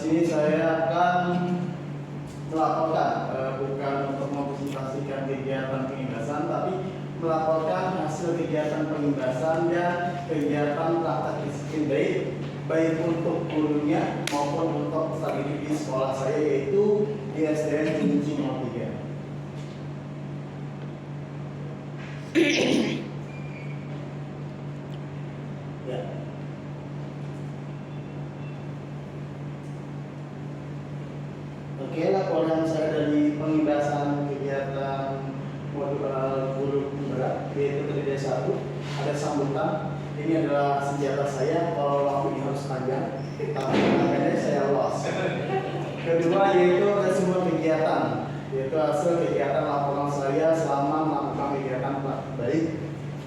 sini saya akan melaporkan, bukan untuk mempresentasikan kegiatan pengindasan, tapi melaporkan hasil kegiatan pengindasan dan kegiatan praktek disiplin baik untuk gurunya maupun untuk peserta didik di sekolah saya, yaitu di SDN Cilincing 03. Ya. Oke, laporan saya dari pengindasan kegiatan modul guru penggerak, yaitu terdiri dari 1, ada sambutan. Ini adalah senjata saya kalau waktu ini harus panjang, tapi makanya saya los. Kedua yaitu resume kegiatan, yaitu hasil kegiatan laporan saya selama melakukan kegiatan baik.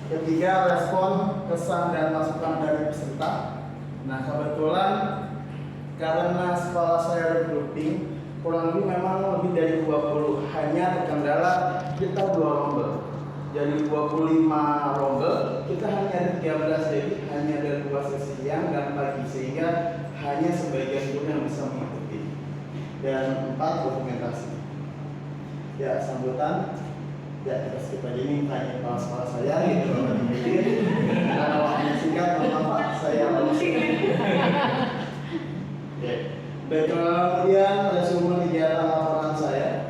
Ketiga, respon, kesan dan masukan dari peserta. Nah, kebetulan karena sekolah saya regrouping, kurang lebih memang lebih dari 20, hanya terkendala kita 2 rombel. Jadi 25 rombel, kita hanya ada 13, jadi hanya ada 2 sesi siang dan pagi, sehingga hanya sebagian guru yang bisa mengikuti. Dan 4, dokumentasi. Ya, sambutan. Ya, kita skip aja ini, tanya kepala sekolah saya gitu. Karena waktunya singkat, Pak, saya Oke. Baik, kemudian resume kegiatan laporan saya.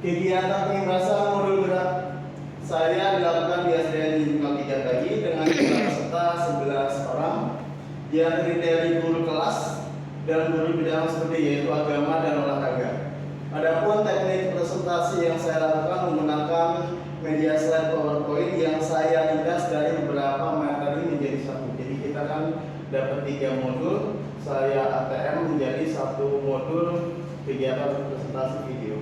Kegiatan pengindasan modul gerak saya dilakukan di SDN 03 tadi dengan jumlah peserta 11 orang yang terdiri dari guru kelas dan guru bidang seperti yaitu agama dan olahraga. Adapun teknik presentasi yang saya lakukan menggunakan media slide PowerPoint yang saya ringkas dari beberapa materi menjadi satu. Jadi kita kan dapat 3 modul, saya ATM menjadi 1 modul kegiatan presentasi video.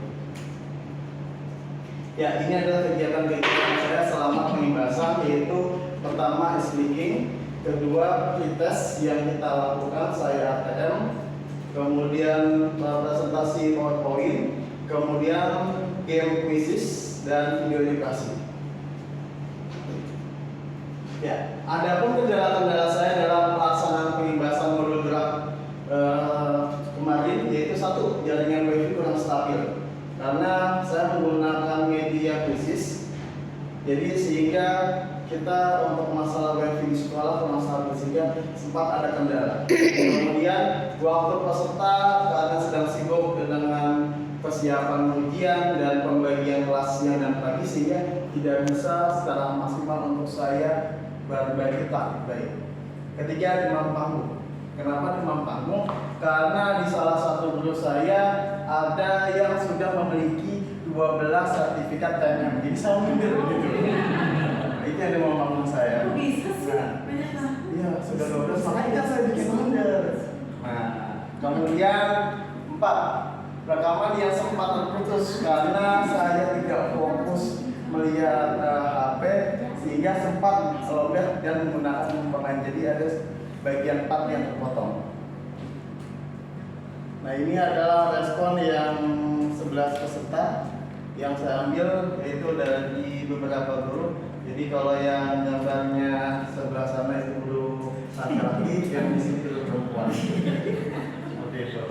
Ya, ini adalah kegiatan-kegiatan saya selama pengindasan, yaitu pertama speaking, kedua pretest yang kita lakukan saya ATM, kemudian presentasi PowerPoint, kemudian game quizzes dan video edukasi. Ya, adapun kendala-kendala saya dalam pelaksanaan pengindasan modul gerak kemarin, yaitu 1, jaringan wifi kurang stabil karena saya menggunakan media khusus, jadi sehingga kita untuk masalah wifi di sekolah kurang stabil sehingga sempat ada kendala. Kemudian waktu peserta karena sedang sibuk dengan persiapan ujian dan pembagian kelas siang dan pagi sehingga tidak bisa secara maksimal untuk saya berbagi taktik baik. Ketiga, demam panggung. Kenapa demam panggung? Karena di salah satu grup saya ada yang sudah memiliki 12 sertifikat TNM. Jadi saya minder gitu. Itu yang demam panggung saya. Kok bisa sih? Iya, sudah 12, makanya saya bikin minder. Nah, kemudian 4, rekaman yang sempat terputus karena saya tidak fokus melihat HP sehingga sempat lowbat dan menggunakan pemain, jadi ada bagian 4 yang terpotong. Nah, ini adalah respon yang 11 peserta yang saya ambil, yaitu dari beberapa guru. Jadi kalau yang gambarnya sebelah sana itu guru laki-laki, yang di sini guru perempuan. Seperti itu.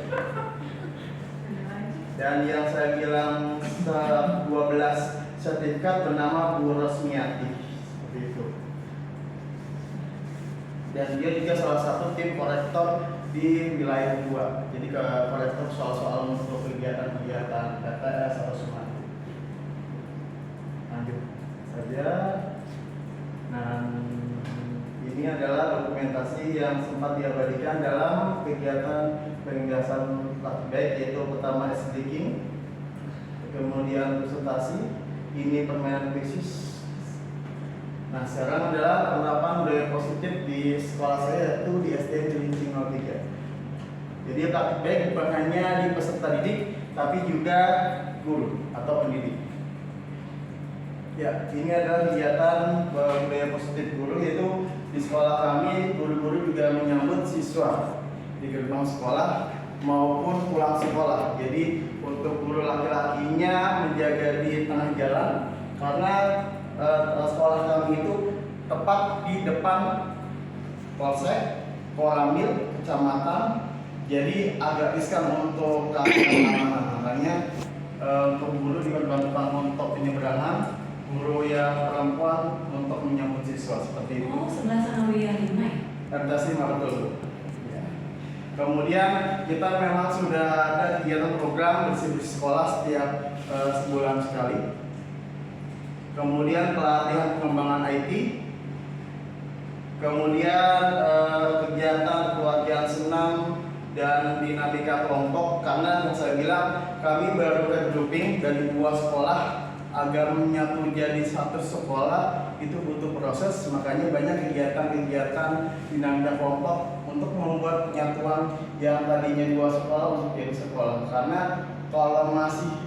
Dan yang saya bilang 12 sertifikat bernama Bu Rosmiati, seperti itu. Dan dia juga salah satu tim korektor di wilayah 2. Jadi ke korektor soal-soal untuk kegiatan-kegiatan TTS atau semacam. Lanjut saja. Nah, ini adalah dokumentasi yang sempat diabadikan dalam kegiatan pengindasan baik, yaitu pertama speaking, kemudian presentasi, ini permainan khusus. Nah, sekarang adalah penerapan budaya positif di sekolah saya, yaitu di SDN Cilincing 03. Jadi praktik baik bukan hanya di peserta didik, tapi juga guru atau pendidik. Ya, ini adalah kegiatan budaya positif guru, yaitu di sekolah kami guru-guru juga menyambut siswa di gerbang sekolah maupun pulang sekolah. Jadi untuk guru laki-lakinya menjaga di tengah jalan karena sekolah kami itu tepat di depan polsek, koramil, kecamatan, Jadi agak riskan untuk keamanan. Makanya untuk guru diperbantukan untuk penyeberangan, guru yang perempuan untuk menyambut siswa seperti itu. Oh, sebelah sana WIA 5 ya? RTAS 5 betul. Ya. Kemudian kita memang sudah ada kegiatan program bersih-bersih sekolah setiap sebulan sekali. Kemudian pelatihan pengembangan IT. Kemudian kegiatan keluarga senam dan dinamika kelompok, karena yang saya bilang kami baru regrouping dari 2 sekolah agar menyatu jadi satu sekolah itu butuh proses, makanya banyak kegiatan-kegiatan dinamika kelompok untuk membuat penyatuan yang tadinya 2 sekolah untuk jadi sekolah. Karena kalau masih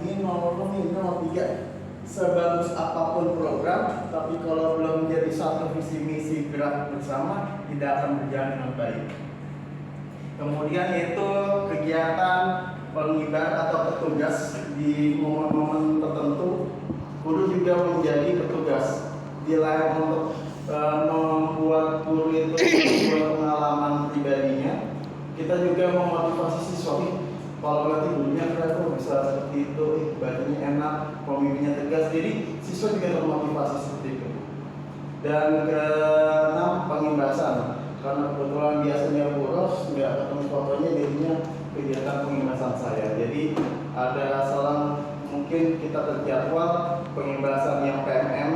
ini nomor 3 sebagus apapun program, tapi kalau belum menjadi satu visi misi gerak bersama tidak akan berjalan dengan baik. Kemudian itu kegiatan pengibar atau petugas di momen-momen tertentu, guru juga menjadi petugas di lain untuk membuat guru itu membuat pengalaman pribadinya. Kita juga memotivasi siswa, kalau nanti gurunya keren kok bisa seperti itu, badannya enak, pemimpinnya tegas, jadi siswa juga termotivasi seperti itu. Dan keenam, pengimbasan. Karena kebetulan biasanya boros, nggak ketemu fotonya, jadinya kegiatan pengimbasan saya. Jadi ada selang mungkin kita terjadwal pengimbasan yang PMM,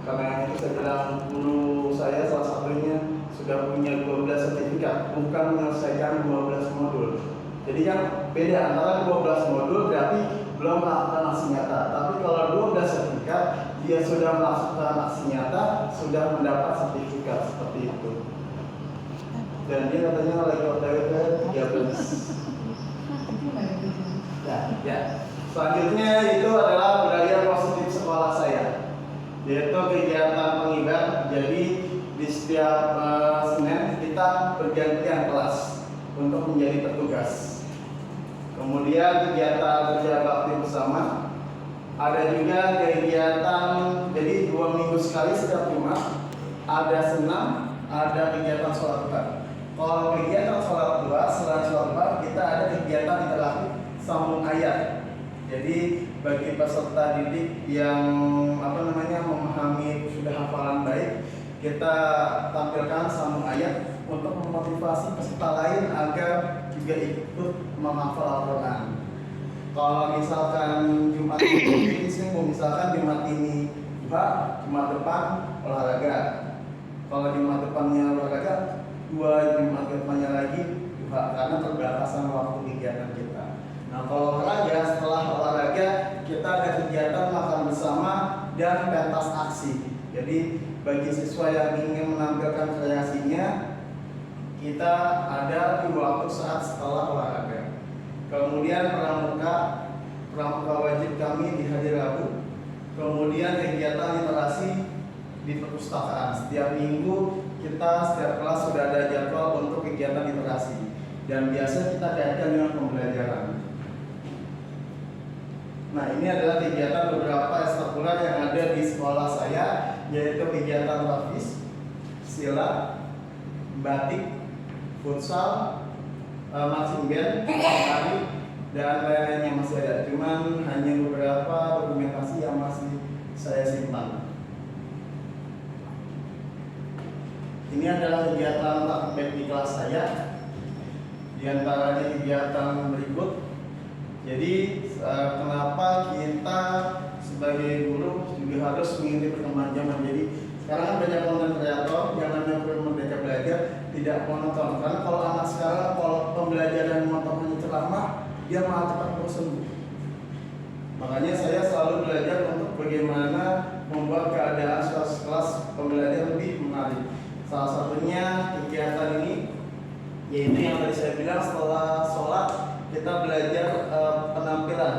karena itu saya bilang guru saya salah satunya sudah punya 12 sertifikat, bukan menyelesaikan 12 modul. Jadi kan beda antara 12 modul berarti belum melakukan aksi nyata. Tapi kalau 12 sertifikat, dia sudah melakukan aksi nyata, sudah mendapat sertifikat seperti itu. Dan dia katanya lagi OTW ke 13. Ya. Selanjutnya itu adalah budaya positif sekolah saya, yaitu kegiatan pengibar. Jadi di setiap Senin kita bergantian kelas untuk menjadi petugas. Kemudian kegiatan kerja bakti bersama. Ada juga kegiatan, jadi 2 minggu sekali setiap Jumat ada senam, ada kegiatan sholat Jumat. Kalau kegiatan sholat Jumat, selain sholat Jumat kita ada kegiatan interaktif sambung ayat. Jadi bagi peserta didik yang memahami sudah hafalan baik, kita tampilkan sambung ayat untuk memotivasi peserta lain agar juga ikut menghafal Al-Quran. Kalau misalkan Jumat ini misalkan Jumat ini Jumat depan olahraga. Kalau Jumat depannya olahraga, 2 Jumat depannya lagi karena terbatasan waktu kegiatan kita. Nah, kalau olahraga, setelah olahraga kita ada kegiatan makan bersama dan pentas aksi. Jadi bagi siswa yang ingin menampilkan kreasinya, kita ada di waktu saat setelah olahraga. Kemudian pramuka wajib kami di hari Rabu. Kemudian kegiatan literasi di perpustakaan. Setiap minggu kita setiap kelas sudah ada jadwal untuk kegiatan literasi. Dan biasa kita kaitkan dengan pembelajaran. Nah, ini adalah kegiatan beberapa ekstrakurikuler yang ada di sekolah saya, yaitu kegiatan tafis, silat, batik, futsal, marching band, tari, dan lain-lainnya masih ada. Cuman hanya beberapa dokumentasi yang masih saya simpan. Ini adalah kegiatan takbir di kelas saya. Di antaranya kegiatan berikut. Jadi kenapa kita sebagai guru juga harus mengikuti perkembangan zaman. Jadi sekarang kan banyak konten kreator yang namanya Merdeka Belajar tidak monoton. Karena kalau anak sekarang kalau pembelajaran monotonnya ceramah, dia malah cepat bosan. Makanya saya selalu belajar untuk bagaimana membuat keadaan kelas pembelajaran lebih menarik. Salah satunya kegiatan ini, yaitu yang tadi saya bilang setelah sholat kita belajar penampilan.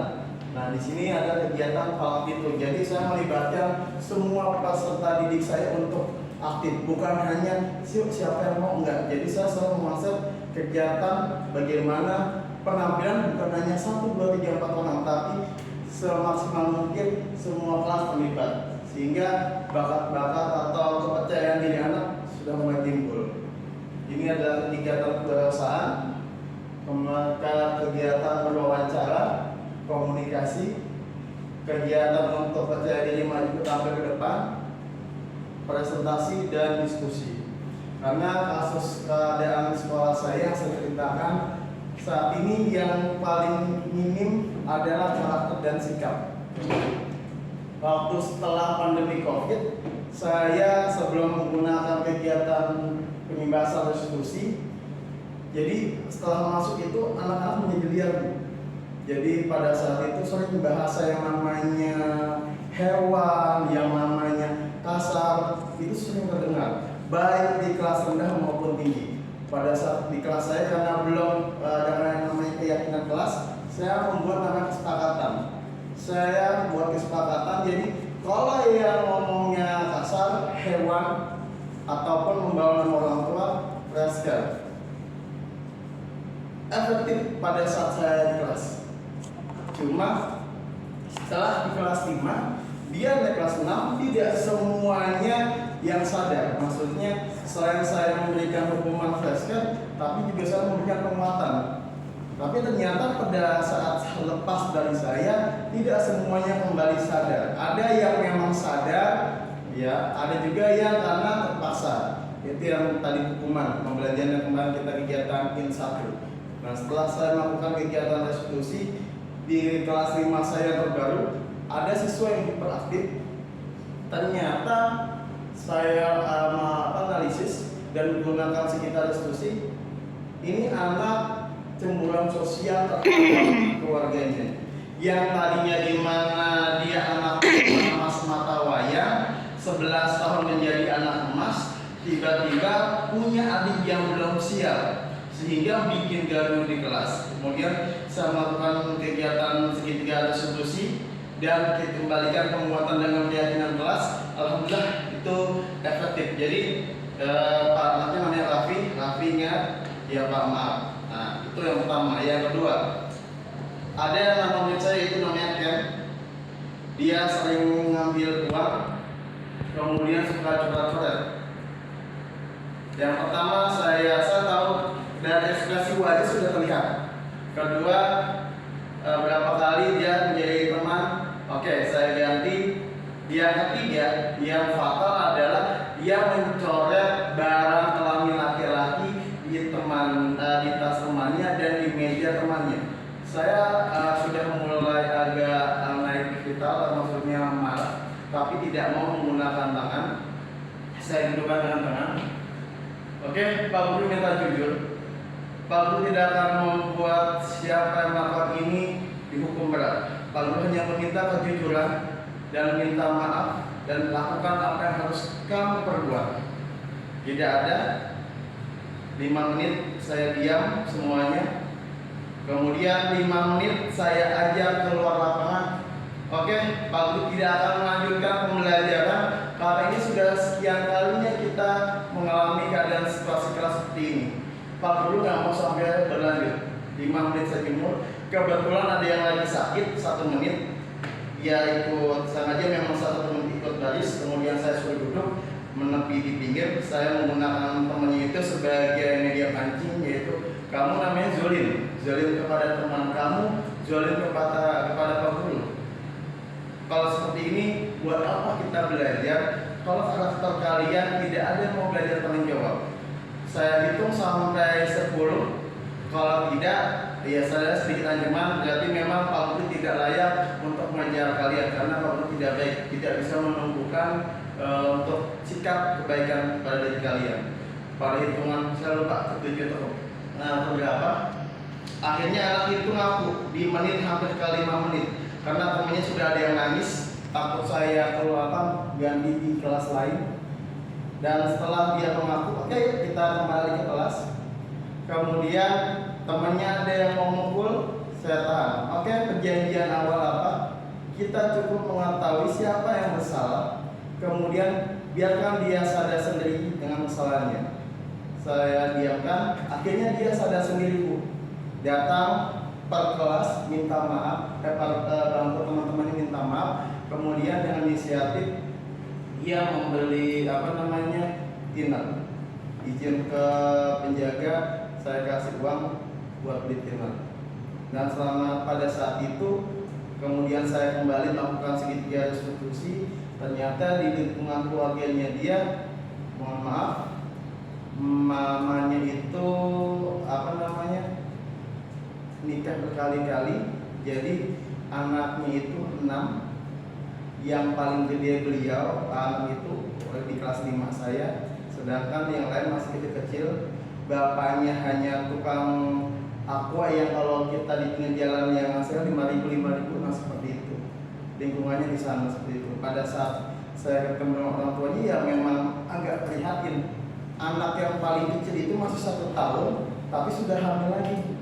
Nah, di sini ada kegiatan itu. Jadi saya melibatkan semua peserta didik saya untuk aktif, bukan hanya siapa yang mau, enggak. Jadi saya selalu mengonsep kegiatan bagaimana penampilan bukan hanya 1, 2, 3, 4 orang, tapi semaksimal mungkin semua kelas terlibat, sehingga bakat-bakat atau kepercayaan diri anak sudah mulai timbul. Ini adalah kegiatan kewirausahaan. kegiatan berwawancara, komunikasi, kegiatan untuk percaya diri maju tampil ke depan, presentasi dan diskusi. Karena kasus keadaan sekolah saya yang saya ceritakan saat ini yang paling minim adalah karakter dan sikap. Waktu setelah pandemi COVID, saya sebelum menggunakan kegiatan pengibasan diskusi, jadi setelah masuk itu anak-anak menjadi liar. Jadi pada saat itu sering bahasa yang namanya hewan, yang namanya kasar, itu sering terdengar, baik di kelas rendah maupun tinggi. Pada saat di kelas saya karena belum ada yang namanya keyakinan kelas, saya membuat namanya kesepakatan. Saya buat kesepakatan, jadi kalau yang ngomongnya kasar, hewan, ataupun membawa nama orang tua, reskan. Efektif pada saat saya di kelas. Cuma setelah di kelas 5, dia naik kelas 6, tidak semuanya yang sadar. Maksudnya selain saya memberikan hukuman flashcard, tapi juga saya memberikan penguatan. Tapi ternyata pada saat lepas dari saya, tidak semuanya kembali sadar. Ada yang memang sadar, ya, ada juga yang karena terpaksa. Itu yang tadi hukuman pembelajaran yang kemarin kita kegiatan in 1. Nah, setelah saya melakukan kegiatan restitusi di kelas 5 saya terbaru, ada siswa yang hiperaktif. Ternyata saya analisis dan menggunakan sekitar restitusi, ini anak cemburuan sosial terhadap keluarganya. Yang tadinya di mana dia anak emas mata wayang, 11 tahun menjadi anak emas, tiba-tiba punya adik yang belum siap, sehingga bikin gaduh di kelas. Kemudian saya melakukan kegiatan segitiga restitusi dan kembalikan penguatan dengan keyakinan kelas. Alhamdulillah itu efektif. Jadi Pak anaknya namanya Raffinya ya Pak maaf. Nah itu yang pertama. Yang kedua, ada nama murid saya itu namanya Ken. Dia sering ngambil uang, kemudian suka coret-coret. Yang pertama saya tahu dari ekspresi wajah sudah terlihat. Kedua, berapa kali dia menjadi teman, oke saya ganti. Yang ketiga, yang fatal adalah dia mencoret barang kelamin laki-laki di tas temannya dan di meja temannya. Saya sudah mulai agak naik vital, maksudnya marah, tapi tidak mau menggunakan tangan. Saya dudukkan dengan tangan. Oke, Pak Guru minta jujur. Pak Guru tidak akan membuat siapa yang melakukan ini dihukum berat. Pak Guru hanya meminta kejujuran dan minta maaf dan lakukan apa yang harus kamu perbuat. Tidak ada 5 menit saya diam semuanya. Kemudian 5 menit saya ajak keluar lapangan. Oke, Pak Guru tidak akan melanjutkan pembelajaran karena ini sudah sekian kalinya kita mengalami keadaan situasi kelas seperti ini. Pak Guru nggak mau sampai berlanjut. 5 menit saya jemur. Kebetulan ada yang lagi sakit 1 menit. Dia ikut sengaja memang 1 menit ikut baris. Kemudian saya suruh duduk menepi di pinggir. Saya menggunakan temannya itu sebagai media pancing, yaitu kamu namanya Zolim. Zolim kepada teman kamu, Zolim kepada Pak Guru. Kalau seperti ini, buat apa kita belajar? Kalau karakter kalian tidak ada yang mau belajar tanggung jawab. Saya hitung sampai 10. Kalau tidak, ya saya sedikit ancaman. Berarti memang Pak Guru tidak layak untuk mengajar kalian karena Pak Guru tidak baik, tidak bisa menumbuhkan untuk sikap kebaikan pada diri kalian. Pada hitungan saya lupa ketujuh atau berapa. Akhirnya anak itu ngaku di menit hampir ke 5 menit karena temannya sudah ada yang nangis. Takut saya keluar ganti di kelas lain. Dan setelah dia mengaku, oke, kita kembali ke kelas. Kemudian temannya ada yang mau mukul, saya tahan. Oke, perjanjian awal apa? Kita cukup mengetahui siapa yang bersalah. Kemudian biarkan dia sadar sendiri dengan kesalahannya. Saya diamkan, akhirnya dia sadar sendiri, Bu. Datang per kelas minta maaf, bantu teman-temannya minta maaf. Kemudian dengan inisiatif dia membeli dinner, izin ke penjaga, saya kasih uang buat beli firman. Dan selama pada saat itu kemudian saya kembali melakukan segitiga restitusi, ternyata di lingkungan keluarganya dia, mohon maaf, mamanya itu nikah berkali-kali, jadi anaknya itu 6, yang paling gede beliau, anak itu di kelas 5 saya, sedangkan yang lain masih kecil-kecil. Bapaknya hanya tukang aqua yang kalau kita di pinggir jalan yang hasil 5.000, nah seperti itu. Lingkungannya di sana seperti itu. Pada saat saya ketemu dengan orang tuanya ya memang agak prihatin. Anak yang paling kecil itu masih 1 tahun, tapi sudah hamil lagi.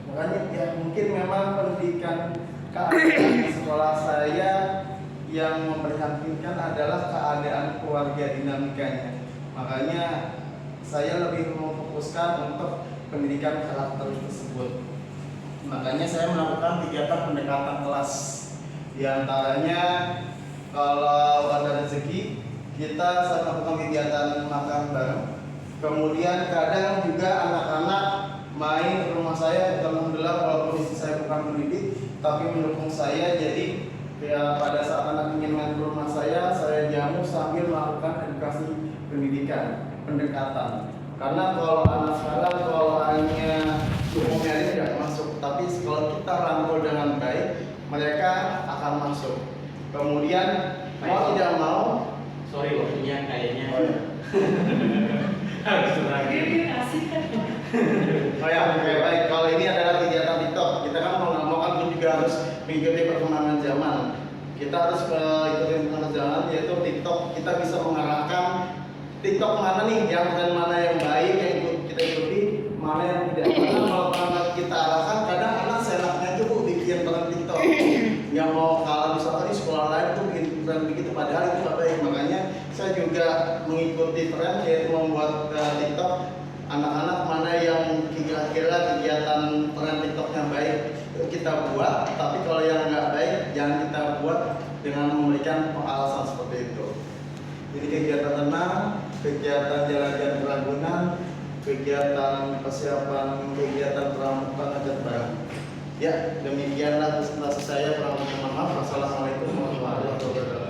Makanya ya mungkin memang pendidikan keadaan di sekolah saya yang memprihatinkan adalah keadaan keluarga dinamikanya. Makanya saya lebih memfokuskan untuk pendidikan karakter tersebut. Makanya saya melakukan kegiatan pendekatan kelas. Di antaranya kalau ada rezeki kita melakukan kegiatan makan bareng. Kemudian kadang juga anak-anak main ke rumah saya. Alhamdulillah walaupun istri saya bukan pendidik tapi mendukung saya, jadi ya pada saat anak ingin main ke rumah saya jamu sambil melakukan edukasi pendidikan, pendekatan. Karena kalau anak sekarang kalau hanya umumnya ini tidak masuk, tapi kalau kita rangkul dengan baik mereka akan masuk. Kemudian mau tidak mau, sorry waktunya kayaknya harus lagi. Oh ya, baik. Kalau ini adalah kegiatan TikTok, kita kan mau nggak mau kan juga harus mengikuti perkembangan zaman. Kita harus ikuti perkembangan zaman, yaitu TikTok. Kita bisa mengarahkan TikTok mana nih, yang tren mana yang baik yang kita ikuti, mana yang tidak. Karena kalau kita arahkan, kadang anak senaknya itu bikin tren TikTok. Yang mau kalau misalkan di sekolah lain tuh bikin tren begitu, padahal itu nggak baik. Makanya saya juga mengikuti tren, yaitu membuat TikTok. Anak-anak mana yang kira-kira kegiatan tren TikToknya baik kita buat, tapi kalau yang nggak baik jangan kita buat dengan memberikan alasan seperti itu. Jadi kegiatan tenang, kegiatan jalan-jalan ke Ragunan, kegiatan persiapan kegiatan pramuka ngajak bareng. Ya, demikianlah presentasi saya. Kurang lebih mohon maaf. Wassalamualaikum warahmatullahi wabarakatuh.